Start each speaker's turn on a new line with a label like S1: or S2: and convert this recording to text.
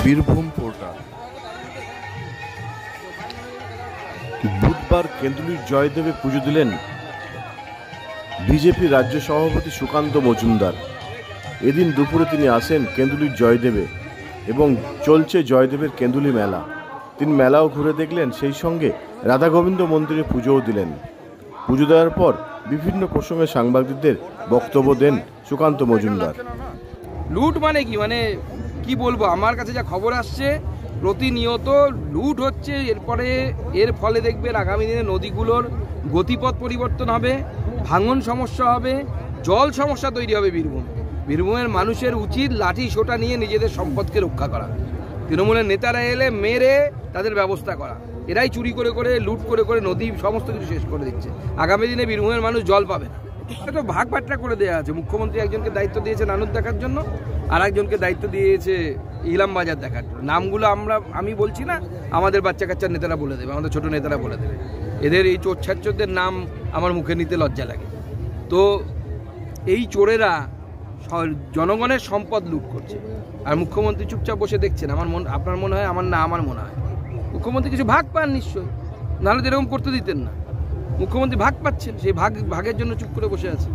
S1: Birbhum portal. বুধবার কেন্দুলির জয়দেবে পুজো দিলেন BJP রাজ্য সভাপতি সুকান্ত মজুমদার। এদিন দুপুরে তিনি আসেন কেন্দুলির জয়দেবে এবং চলছে জয়দেবের কেন্দুলি মেলা। তিনি মেলাও ঘুরে দেখলেন, সেই সঙ্গে রাধা গোবিন্দ মন্দিরে পুজোও দিলেন। পুজো দেওয়ার পর বিভিন্ন প্রসঙ্গে সাংবাদিকদের বক্তব্য দেন সুকান্ত মজুমদার।
S2: লুট মানে কি বলবো, আমার কাছে যা খবর আসছে প্রতিনিয়ত লুট হচ্ছে। এর ফলে দেখবেন আগামী দিনে নদীগুলোর গতিপথ পরিবর্তন হবে, ভাঙন সমস্যা হবে, জল সমস্যা তৈরি হবে। বীরভূমের মানুষের উচিত লাঠি সোটা নিয়ে নিজেদের সম্পদকে রক্ষা করা। তৃণমূলের নেতারা এলে মেরে তাদের ব্যবস্থা করা। এরাই চুরি করে লুট করে নদী সমস্ত কিছু শেষ করে দিচ্ছে। আগামী দিনে বীরভূমের মানুষ জল পাবে না। এটা ভাগ বাট্টা করে দেওয়া আছে। মুখ্যমন্ত্রী একজনকে দায়িত্ব দিয়েছে নানুর দেখার জন্য, আর একজনকে দায়িত্ব দিয়েছে ইলাম বাজার দেখার জন্য। নামগুলো আমি বলছি না, আমাদের বাচ্চা কাচ্চার নেতারা বলে দেবে, আমাদের ছোট নেতারা বলে দেবে। এদের এই চোর ছাচ্চরদের নাম আমার মুখে নিতে লজ্জা লাগে। তো এই চোরেরা জনগণের সম্পদ লুট করছে, আর মুখ্যমন্ত্রী চুপচাপ বসে দেখছেন। আপনার মনে হয়, আমার মনে হয় মুখ্যমন্ত্রী কিছু ভাগ পান নিশ্চয়ই, নাহলে এরকম করতে দিতেন না। মুখ্যমন্ত্রী ভাগ পাচ্ছেন, সেই ভাগের জন্য চুপ করে বসে আছে।